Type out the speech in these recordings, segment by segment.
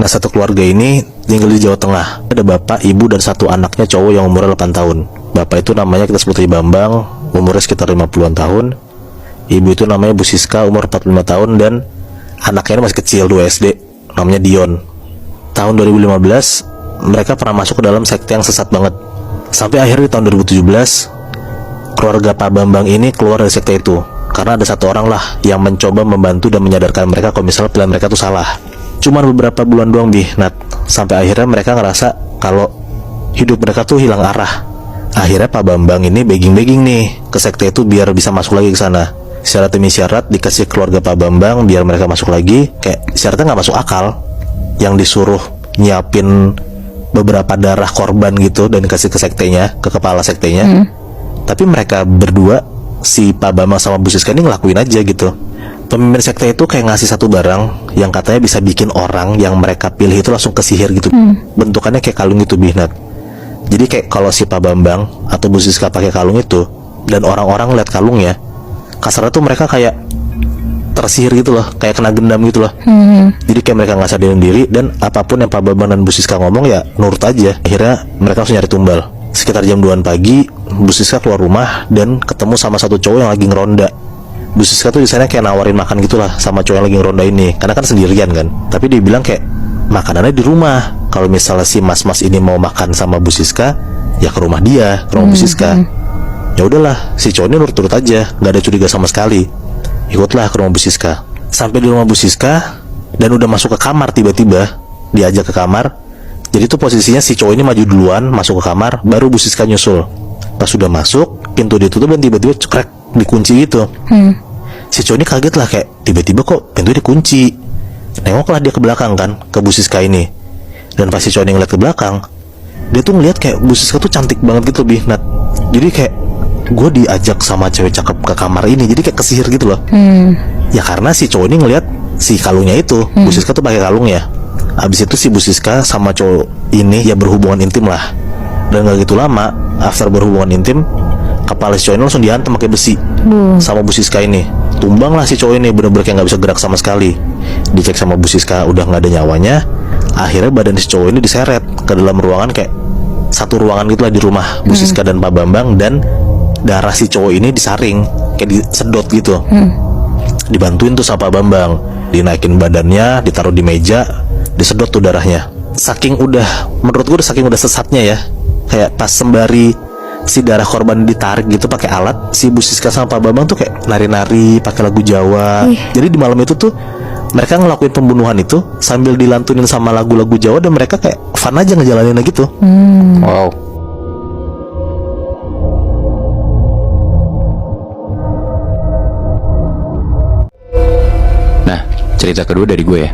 Nah, satu keluarga ini tinggal di Jawa Tengah. Ada bapak, ibu, dan satu anaknya cowok yang umurnya 8 tahun. Bapak itu namanya kita sebut aja Bambang, umurnya sekitar 50-an tahun. Ibu itu namanya Bu Siska, umur 45 tahun. Dan anaknya ini masih kecil, 2 SD, namanya Dion. Tahun 2015 mereka pernah masuk ke dalam sekte yang sesat banget. Sampai akhirnya di tahun 2017 keluarga Pak Bambang ini keluar dari sekte itu, karena ada satu orang lah yang mencoba membantu dan menyadarkan mereka kalau misalnya pilihan mereka itu salah. Cuman beberapa bulan doang Nat, sampai akhirnya mereka ngerasa kalau hidup mereka tuh hilang arah. Akhirnya Pak Bambang ini begging nih ke sekte itu biar bisa masuk lagi ke sana. Syarat demi syarat dikasih keluarga Pak Bambang biar mereka masuk lagi. Kayak syaratnya nggak masuk akal. Yang disuruh nyiapin beberapa darah korban gitu dan dikasih ke sektenya, ke kepala sektenya. Tapi mereka berdua, si Pak Bambang sama Bu Siska ini ngelakuin aja gitu. Pemimpin sekte itu kayak ngasih satu barang yang katanya bisa bikin orang yang mereka pilih itu langsung kesihir gitu. Bentukannya kayak kalung gitu Nat. Jadi kayak kalau si Pak Bambang atau Bu Siska pakai kalung itu dan orang-orang lihat kalungnya, kasarnya tuh mereka kayak tersihir gitu loh, kayak kena gendam gitu loh. Jadi kayak mereka nggak sadarin diri, dan apapun yang Pak Bambang dan Bu Siska ngomong ya nurut aja. Akhirnya mereka langsung nyari tumbal. Sekitar jam 2 pagi, Bu Siska keluar rumah dan ketemu sama satu cowok yang lagi ngeronda. Bu Siska tuh di sana kayak nawarin makan gitulah sama cowok yang lagi ngeronda ini, karena kan sendirian kan. Tapi dia bilang kayak makanannya di rumah. Kalau misalnya si mas-mas ini mau makan sama Bu Siska, ya ke rumah dia, ke rumah Bu Siska. Ya udahlah, si cowok ini nurut-nurut aja, nggak ada curiga sama sekali. Ikutlah ke rumah Bu Siska. Sampai di rumah Bu Siska dan udah masuk ke kamar, tiba-tiba diajak ke kamar. Jadi tuh posisinya si cowok ini maju duluan masuk ke kamar, baru Bu Siska nyusul. Pas sudah masuk, pintu ditutup dan tiba-tiba cekrek, dikunci gitu. Si cowok ini kaget lah, kayak tiba-tiba kok pintu dikunci. Nengoklah dia ke belakang kan, ke Bu Siska ini. Dan pas si cowok ini ngeliat ke belakang, dia tuh ngeliat kayak Bu Siska tuh cantik banget gitu Nat. Jadi kayak gue diajak sama cewek cakep ke kamar ini, jadi kayak kesihir gitu loh. Ya karena si cowok ini ngeliat si kalungnya itu, Bu Siska tuh pakai kalungnya. Abis itu si Bu Siska sama cowok ini ya berhubungan intim lah. Dan gak gitu lama, after berhubungan intim, kepala si cowok ini langsung dihantam pakai besi sama Bu Siska ini. Tumbang lah si cowok ini, bener-bener kayak gak bisa gerak sama sekali. Dicek sama Bu Siska udah gak ada nyawanya. Akhirnya badan si cowok ini diseret ke dalam ruangan, kayak satu ruangan gitu lah di rumah Bu Siska dan Pak Bambang. Dan darah si cowok ini disaring, kayak disedot gitu. Dibantuin tuh sama Pak Bambang, dinaikin badannya, ditaruh di meja, disedot tuh darahnya. Saking udah, menurut gue saking udah sesatnya ya, kayak pas sembari si darah korban ditarik gitu pakai alat, si Bu Siska sama Pak Bambang tuh kayak nari-nari pakai lagu Jawa. Jadi di malam itu tuh mereka ngelakuin pembunuhan itu sambil dilantunin sama lagu-lagu Jawa, dan mereka kayak fun aja ngejalaninnya gitu. Wow. Nah, cerita kedua dari gue ya.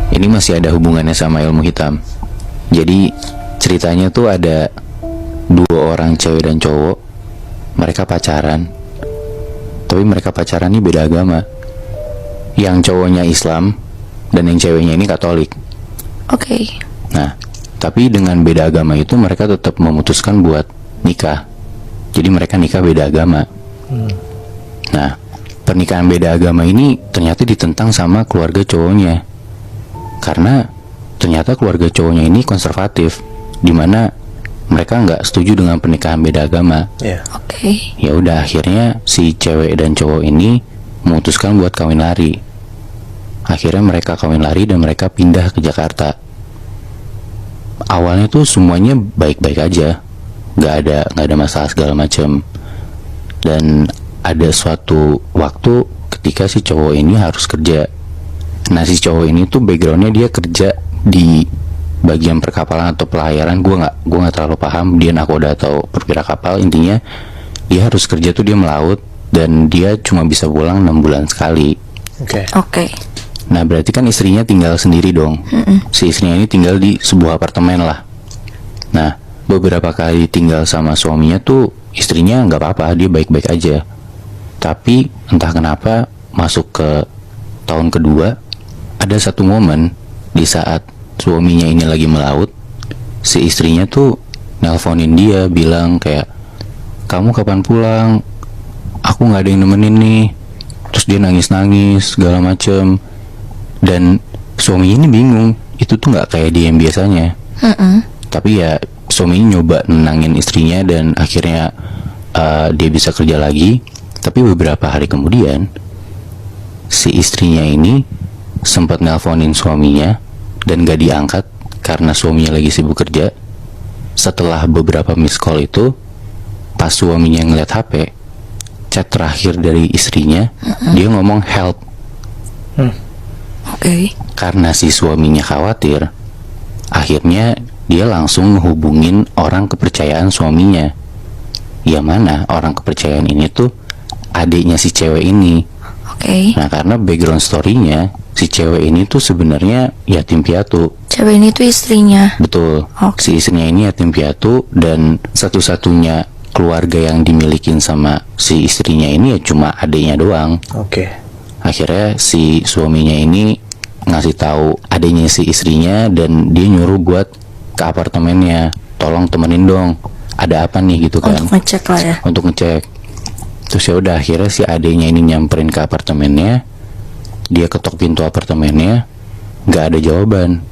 Ini masih ada hubungannya sama ilmu hitam. Jadi ceritanya tuh ada 2 orang cewek dan cowok. Mereka pacaran. Tapi mereka pacaran ini beda agama. Yang cowoknya Islam dan yang ceweknya ini Katolik. Oke. Nah, tapi dengan beda agama itu mereka tetap memutuskan buat nikah. Jadi mereka nikah beda agama. Nah, pernikahan beda agama ini ternyata ditentang sama keluarga cowoknya. Karena ternyata keluarga cowoknya ini konservatif, dimana mereka nggak setuju dengan pernikahan beda agama. Oke. Ya udah, akhirnya si cewek dan cowok ini memutuskan buat kawin lari. Akhirnya mereka kawin lari dan mereka pindah ke Jakarta. Awalnya tuh semuanya baik-baik aja, nggak ada masalah segala macam. Dan ada suatu waktu ketika si cowok ini harus kerja. Nah, si cowok ini tuh backgroundnya dia kerja di bagian perkapalan atau pelayaran. Gue nggak terlalu paham dia nakoda atau perwira kapal. Intinya dia harus kerja tuh, dia melaut, dan dia cuma bisa pulang 6 bulan sekali. Oke. Nah, berarti kan istrinya tinggal sendiri dong. Si istrinya ini tinggal di sebuah apartemen lah. Nah, beberapa kali tinggal sama suaminya tuh istrinya nggak apa-apa, dia baik-baik aja. Tapi entah kenapa masuk ke tahun kedua, ada satu momen di saat suaminya ini lagi melaut, si istrinya tuh nelponin dia, bilang kayak, kamu kapan pulang? Aku nggak ada yang nemenin nih. Terus dia nangis-nangis segala macem. Dan suaminya ini bingung, itu tuh nggak kayak dia yang biasanya. Tapi ya suami ini nyoba nenangin istrinya dan akhirnya dia bisa kerja lagi. Tapi beberapa hari kemudian si istrinya ini sempat nelponin suaminya dan gak diangkat karena suaminya lagi sibuk kerja. Setelah beberapa miss call itu, pas suaminya ngeliat HP, chat terakhir dari istrinya, dia ngomong help. Oke. Karena si suaminya khawatir, akhirnya dia langsung hubungin orang kepercayaan suaminya. Yang mana orang kepercayaan ini tuh adiknya si cewek ini. Oke. Nah, karena background story-nya, si cewek ini tuh sebenarnya yatim piatu. Cewek ini tuh istrinya. Betul. Oke. Si istrinya ini yatim piatu dan satu-satunya keluarga yang dimilikin sama si istrinya ini ya cuma adiknya doang. Oke. Akhirnya si suaminya ini ngasih tahu adiknya si istrinya dan dia nyuruh buat ke apartemennya, tolong temenin dong, ada apa nih gitu kan. Untuk ngecek lah ya. Untuk ngecek. Terus ya udah akhirnya si adiknya ini nyamperin ke apartemennya. Dia ketok pintu apartemennya, nggak ada jawaban.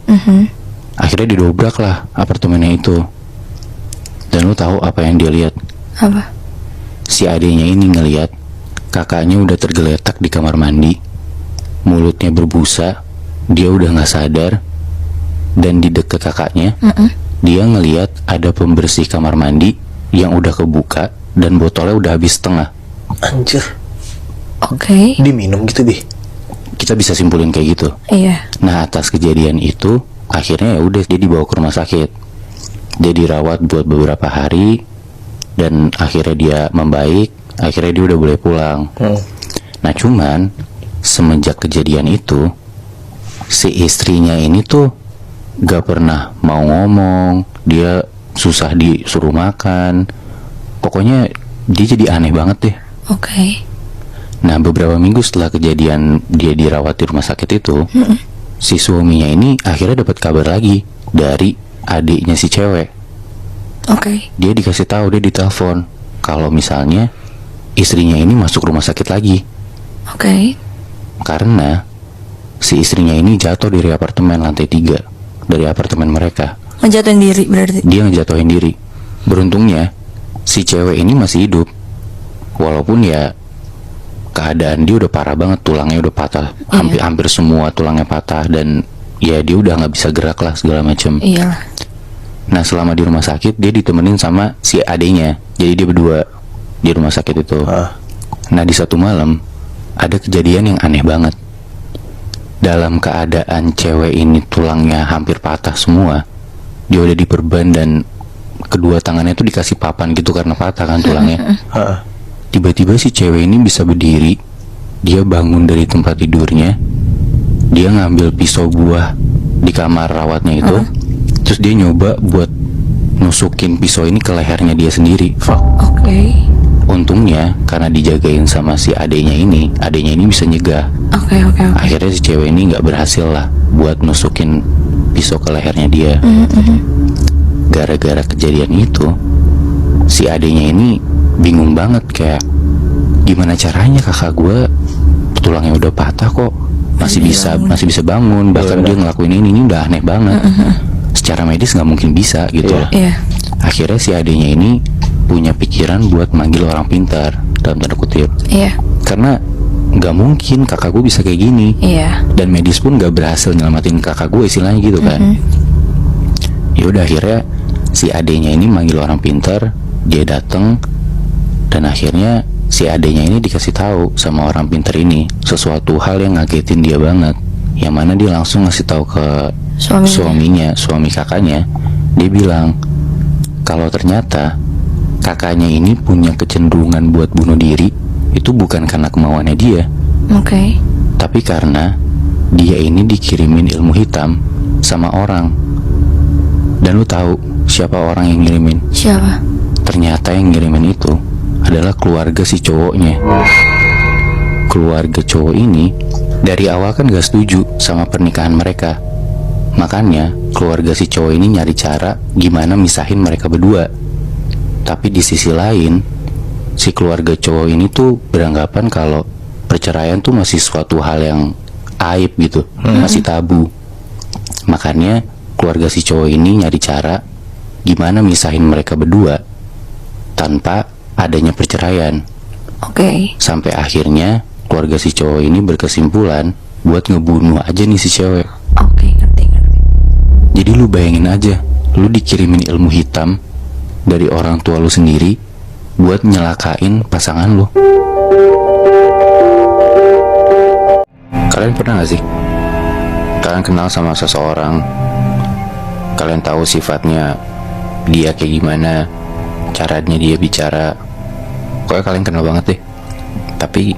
Akhirnya didobrak lah apartemennya itu. Dan lu tahu apa yang dia lihat? Apa? Si adiknya ini ngelihat kakaknya udah tergeletak di kamar mandi, mulutnya berbusa, dia udah nggak sadar. Dan di dekat kakaknya, dia ngelihat ada pembersih kamar mandi yang udah kebuka dan botolnya udah habis setengah. Anjir. Oke. Diminum gitu, Bi? Kita bisa simpulin kayak gitu. Iya. Nah, atas kejadian itu akhirnya ya udah dia dibawa ke rumah sakit. Dia dirawat buat beberapa hari dan akhirnya dia membaik. Akhirnya dia udah boleh pulang. Nah, cuman semenjak kejadian itu si istrinya ini tuh gak pernah mau ngomong. Dia susah disuruh makan. Pokoknya dia jadi aneh banget deh. Oke. Nah, beberapa minggu setelah kejadian dia dirawat di rumah sakit itu, si suaminya ini akhirnya dapat kabar lagi dari adiknya si cewek. Oke. Dia dikasih tahu, dia ditelepon kalau misalnya istrinya ini masuk rumah sakit lagi. Oke. Karena si istrinya ini jatuh dari apartemen lantai 3 dari apartemen mereka. Ngejatuhin diri berarti. Dia ngejatuhin diri. Beruntungnya si cewek ini masih hidup. Walaupun ya keadaan dia udah parah banget, tulangnya udah patah, hampir semua tulangnya patah dan ya dia udah nggak bisa gerak lah segala macam. Iya. Nah, selama di rumah sakit dia ditemenin sama si adiknya, jadi dia berdua di rumah sakit itu. Nah, di satu malam ada kejadian yang aneh banget. Dalam keadaan cewek ini tulangnya hampir patah semua, dia udah diperban dan kedua tangannya tuh dikasih papan gitu karena patah kan tulangnya. Tiba-tiba si cewek ini bisa berdiri. Dia bangun dari tempat tidurnya. Dia ngambil pisau buah di kamar rawatnya itu. Terus dia nyoba buat nusukin pisau ini ke lehernya dia sendiri. Oke. Untungnya karena dijagain sama si adiknya ini bisa nyegah. Oke. Akhirnya si cewek ini nggak berhasil lah buat nusukin pisau ke lehernya dia. Gara-gara kejadian itu, si adiknya ini bingung banget, kayak gimana caranya kakak gue tulangnya udah patah kok masih bisa bangun, bahkan dia ngelakuin ini udah aneh banget. Secara medis nggak mungkin bisa gitu. Akhirnya si adiknya ini punya pikiran buat manggil orang pintar dalam tanda kutip. Karena nggak mungkin kakak gue bisa kayak gini. Dan medis pun nggak berhasil nyelamatin kakak gue istilahnya gitu kan. Ya udah akhirnya si adiknya ini manggil orang pintar. Dia datang dan akhirnya si adiknya ini dikasih tahu sama orang pintar ini sesuatu hal yang ngagetin dia banget. Yang mana dia langsung ngasih tahu ke suami kakaknya. Dia bilang kalau ternyata kakaknya ini punya kecenderungan buat bunuh diri itu bukan karena kemauannya dia. Tapi karena dia ini dikirimin ilmu hitam sama orang. Dan lu tahu siapa orang yang ngirimin? Siapa? Ternyata yang ngirimin itu adalah keluarga si cowoknya. Keluarga cowok ini dari awal kan gak setuju sama pernikahan mereka. Makanya keluarga si cowok ini nyari cara gimana misahin mereka berdua. Tapi di sisi lain, si keluarga cowok ini tuh beranggapan kalau perceraian tuh masih suatu hal yang aib gitu, masih tabu. Makanya keluarga si cowok ini nyari cara gimana misahin mereka berdua tanpa adanya perceraian. Oke. Sampai akhirnya keluarga si cowok ini berkesimpulan buat ngebunuh aja nih si cewek. Oke, ngerti. Jadi lu bayangin aja, lu dikirimin ilmu hitam dari orang tua lu sendiri buat nyelakain pasangan lu. Kalian pernah gak sih? Kalian kenal sama seseorang, kalian tahu sifatnya dia kayak gimana, caranya dia bicara, pokoknya kalian kenal banget deh. Tapi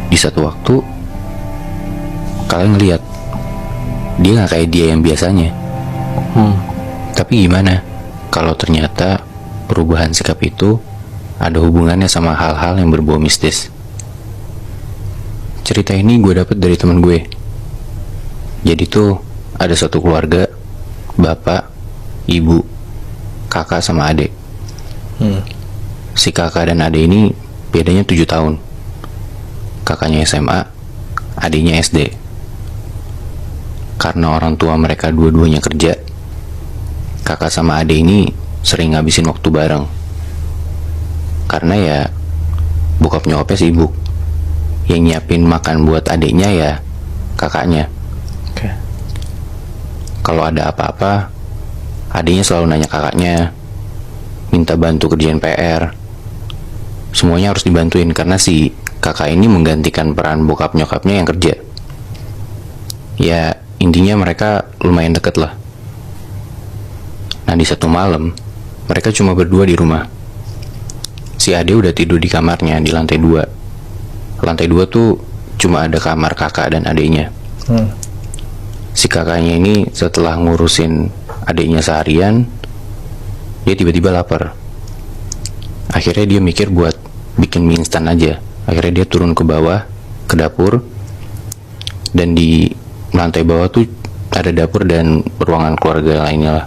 di satu waktu kalian ngeliat dia gak kayak dia yang biasanya. Tapi gimana kalau ternyata perubahan sikap itu ada hubungannya sama hal-hal yang berbau mistis? Cerita ini gue dapet dari teman gue. Jadi tuh ada satu keluarga, bapak, ibu, kakak sama adik. Si kakak dan adik ini bedanya 7 tahun. Kakaknya SMA, adiknya SD. Karena orang tua mereka dua-duanya kerja, kakak sama adik ini sering ngabisin waktu bareng. Karena ya bokap nyokapnya sibuk. Yang nyiapin makan buat adiknya ya kakaknya. Kalau ada apa-apa, adiknya selalu nanya kakaknya, minta bantu kerjain PR. Semuanya harus dibantuin karena si kakak ini menggantikan peran bokap nyokapnya yang kerja. Ya intinya mereka lumayan deket lah. Nah di satu malam mereka cuma berdua di rumah. Si adik udah tidur di kamarnya di lantai 2. Lantai 2 tuh cuma ada kamar kakak dan adiknya. Si kakaknya ini setelah ngurusin adiknya seharian, dia tiba-tiba lapar. Akhirnya dia mikir buat bikin mie instan aja. Akhirnya dia turun ke bawah, ke dapur. Dan di lantai bawah tuh ada dapur dan ruangan keluarga lainnya lah.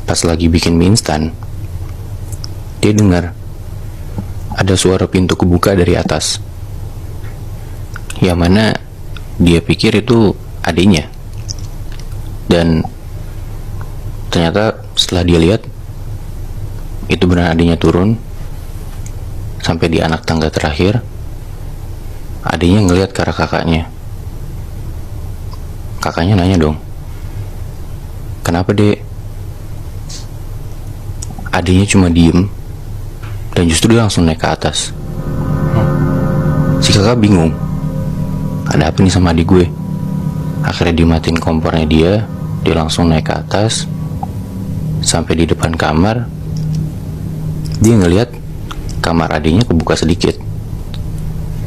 Pas lagi bikin mie instan, dia dengar ada suara pintu kebuka dari atas. Yang mana dia pikir itu adiknya. Dan ternyata setelah dia lihat, itu benar adiknya turun. Sampai di anak tangga terakhir, adiknya ngelihat ke arah kakaknya. Kakaknya nanya dong, kenapa dek? Adiknya cuma diem dan justru dia langsung naik ke atas. Si kakak bingung, ada apa nih sama adik gue? Akhirnya dimatiin kompornya dia langsung naik ke atas. Sampai di depan kamar, dia ngelihat kamar adiknya kebuka sedikit.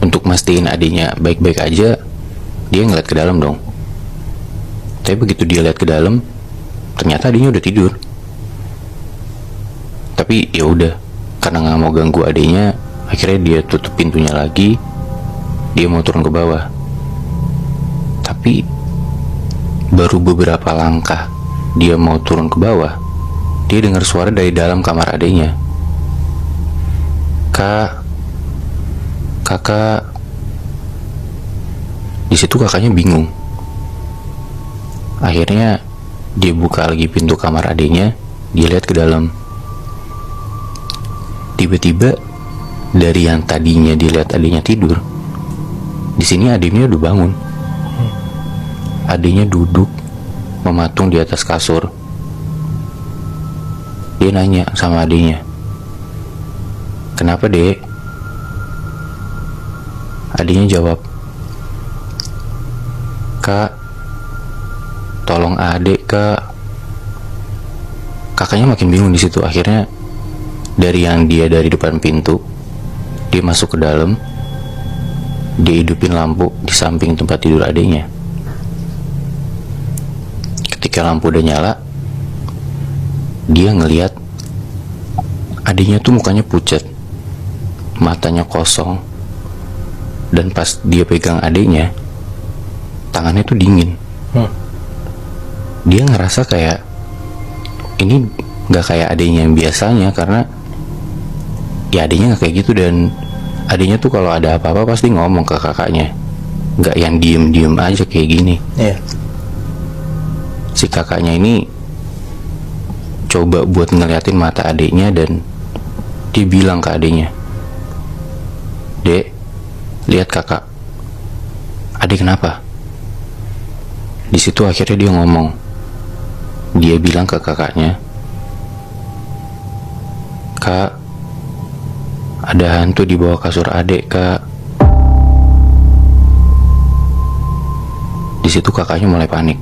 Untuk mastiin adiknya baik-baik aja, dia ngeliat ke dalam dong. Tapi begitu dia lihat ke dalam, ternyata adiknya udah tidur. Tapi ya udah, karena nggak mau ganggu adiknya, akhirnya dia tutup pintunya lagi. Dia mau turun ke bawah. Tapi baru beberapa langkah dia mau turun ke bawah, dia dengar suara dari dalam kamar adiknya. Kakak. Di situ kakaknya bingung. Akhirnya dia buka lagi pintu kamar adiknya, dia lihat ke dalam. Tiba-tiba dari yang tadinya dilihat adiknya tidur, di sini adiknya udah bangun. Adiknya duduk mematung di atas kasur. Dia nanya sama adiknya, kenapa dek? Adiknya jawab, kak, tolong adik kak. Kakaknya makin bingung di situ. Akhirnya dari yang dia dari depan pintu, dia masuk ke dalam. Dia hidupin lampu di samping tempat tidur adiknya. Ketika lampu udah nyala, dia ngelihat adiknya tuh mukanya pucat, matanya kosong. Dan pas dia pegang adiknya, tangannya tuh dingin. Dia ngerasa kayak ini gak kayak adiknya yang biasanya, karena ya adiknya gak kayak gitu. Dan adiknya tuh kalau ada apa-apa pasti ngomong ke kakaknya. nggak yang diem-diem aja kayak gini. Iya. Si kakaknya ini coba buat ngeliatin mata adiknya dan dia bilang ke adiknya, "Dek, lihat kakak." "Adik kenapa?" Di situ akhirnya dia ngomong. Dia bilang ke kakaknya, "Kak, ada hantu di bawah kasur adik, Kak." Di situ kakaknya mulai panik.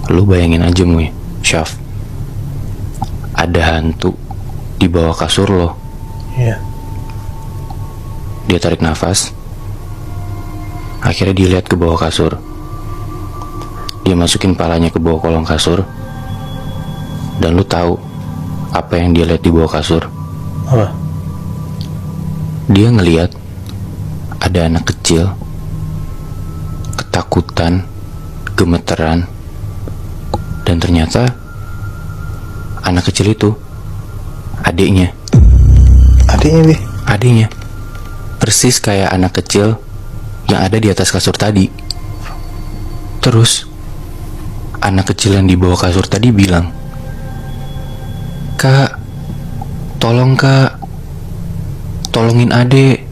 Lu bayangin aja Muy, Syaf, ada hantu di bawah kasur lo. Iya. Dia tarik nafas. Akhirnya dia lihat ke bawah kasur. Dia masukin palanya ke bawah kolong kasur. Dan lu tahu apa yang dia lihat di bawah kasur? Apa? Dia ngelihat ada anak kecil ketakutan, gemeteran, dan ternyata anak kecil itu adiknya. Adiknya, Bi? Adiknya persis kayak anak kecil yang ada di atas kasur tadi. Terus anak kecil yang di bawah kasur tadi bilang, "Kak, tolong Kak, tolongin adik,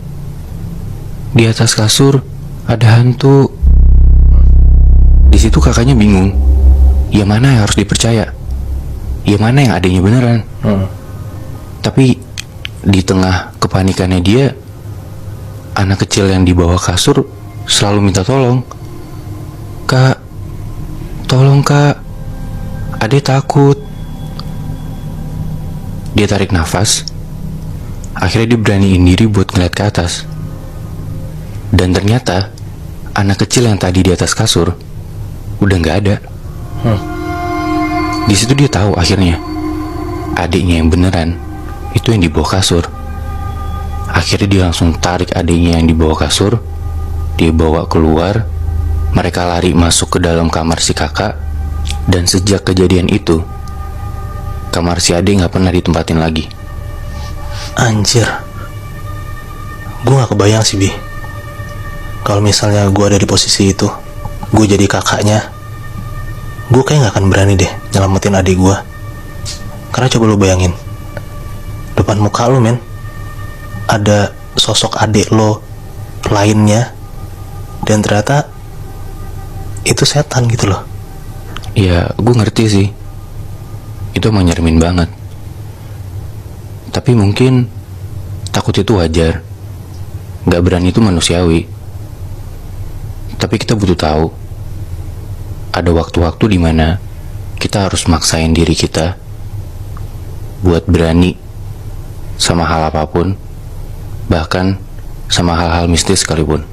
di atas kasur ada hantu." Di situ kakaknya bingung, yang mana yang harus dipercaya, yang mana yang adiknya beneran. Tapi di tengah kepanikannya dia, anak kecil yang di bawah kasur selalu minta tolong. "Kak, tolong Kak, adik takut." Dia tarik nafas. Akhirnya dia beraniin diri buat ngeliat ke atas. Dan ternyata anak kecil yang tadi di atas kasur udah nggak ada. Di situ dia tahu akhirnya adiknya yang beneran itu yang di bawah kasur. Akhirnya dia langsung tarik adiknya yang di bawah kasur, dia bawa keluar. Mereka lari masuk ke dalam kamar si kakak. Dan sejak kejadian itu, kamar si adik gak pernah ditempatin lagi. Anjir. Gue gak kebayang sih, Bi. Kalau misalnya gue ada di posisi itu, gue jadi kakaknya, gue kayak gak akan berani deh nyelamatin adik gue. Karena coba lu bayangin, depan muka lu men, ada sosok adik lo lainnya, dan ternyata itu setan gitu loh. Ya gue ngerti sih, itu emang nyeremin banget. Tapi mungkin takut itu wajar, gak berani itu manusiawi. Tapi kita butuh tahu, ada waktu-waktu dimana kita harus maksain diri kita buat berani sama hal apapun, bahkan sama hal-hal mistis sekalipun.